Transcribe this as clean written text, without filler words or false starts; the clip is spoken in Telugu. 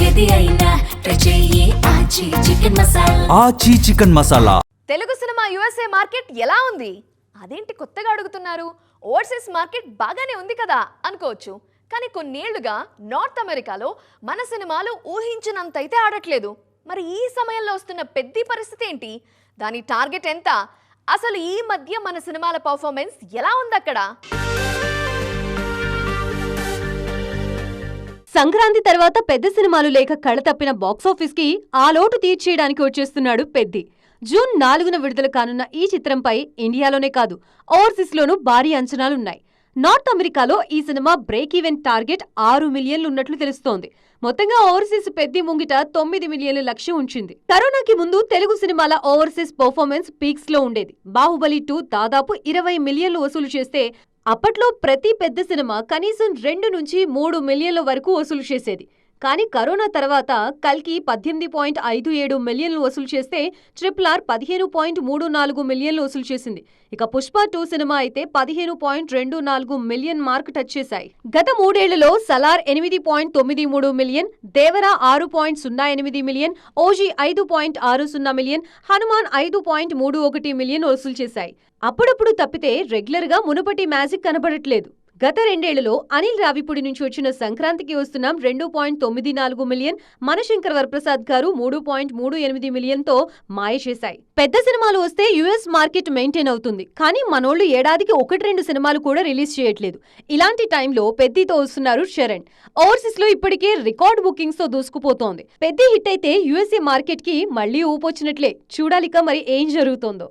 ఏది అయినా ట్రై చెయ్యి ఆచి చికెన్ మసాలా. ఆచి chicken masala. Telugu cinema USA market ఎలా ఉంది? అదేంటి కొత్తగా అడుగుతున్నారు? ఓవర్సీస్ మార్కెట్ బాగానే ఉంది కదా అనుకోవచ్చు. కానీ కొన్నేళ్లుగా నార్త్ అమెరికాలో మన సినిమాలు ఊహించినంత అయితే ఆడట్లేదు. మరి ఈ సమయంలో వస్తున్న పెద్ద పరిస్థితి ఏంటి? దాని టార్గెట్ ఎంత? అసలు ఈ మధ్య మన సినిమాల పర్ఫార్మెన్స్ ఎలా ఉంది అక్కడ? సంక్రాంతి తర్వాత పెద్ద సినిమాలు లేక కళ తప్పిన బాక్సాఫీస్ కి ఆ లోటు తీర్చేయడానికి వచ్చేస్తున్నాడు పెద్ది. జూన్ 4న విడుదల కానున్న ఈ చిత్రంపై ఇండియాలోనే కాదు ఓవర్సీస్ లోనూ భారీ అంచనాలున్నాయి. నార్త్ అమెరికాలో ఈ సినిమా బ్రేక్ ఈవెన్ టార్గెట్ 6 మిలియన్లు ఉన్నట్లు తెలుస్తోంది. మొత్తంగా ఓవర్సీస్ పెద్ది ముంగిట 9 మిలియన్ల లక్ష్యం ఉంచింది. కరోనాకి ముందు తెలుగు సినిమాల ఓవర్సీస్ పర్ఫార్మెన్స్ పీక్స్ లో ఉండేది. బాహుబలి 2 దాదాపు 20 మిలియన్లు వసూలు చేస్తే అప్పట్లో ప్రతి పెద్ద సినిమా కనీసం 2 నుంచి 3 మిలియన్ల వరకు వసూలు చేసేది. కానీ కరోనా తర్వాత కల్కి 18.57 మిలియన్లు వసూలు చేస్తే RRR 15.34 మిలియన్లు వసూలు చేసింది. ఇక పుష్ప 2 సినిమా అయితే 15.24 మిలియన్ మార్క్ టచ్ చేశాయి. గత 3 ఏళ్లలో Salaar 8.93 million, Devara 6.08 million, OG 5.60 million, Hanuman 5.31 million వసూలు చేశాయి. అప్పుడప్పుడు తప్పితే రెగ్యులర్ గా మునుపటి మ్యాజిక్ కనబడట్లేదు. గత 2 ఏళ్లలో అనిల్ రావిపూడి నుంచి వచ్చిన సంక్రాంతికి వస్తున్నాం 2.94 మిలియన్, మనశంకర్ వరప్రసాద్ గారు 3.38 మిలియన్తో మాయ చేశాయి. పెద్ద సినిమాలు వస్తే యుఎస్ మార్కెట్ మెయింటైన్ అవుతుంది. కానీ మనోళ్లు ఏడాదికి 1-2 సినిమాలు కూడా రిలీజ్ చేయట్లేదు. ఇలాంటి టైంలో పెద్దితో వస్తున్నారు చరణ్. ఓవర్సీస్ లో ఇప్పటికే రికార్డ్ బుకింగ్స్ తో దూసుకుపోతోంది. పెద్ది హిట్ అయితే యుఎస్ఏ మార్కెట్ కి మళ్లీ ఊపొచ్చినట్లే. చూడాలిక మరి ఏం జరుగుతోందో.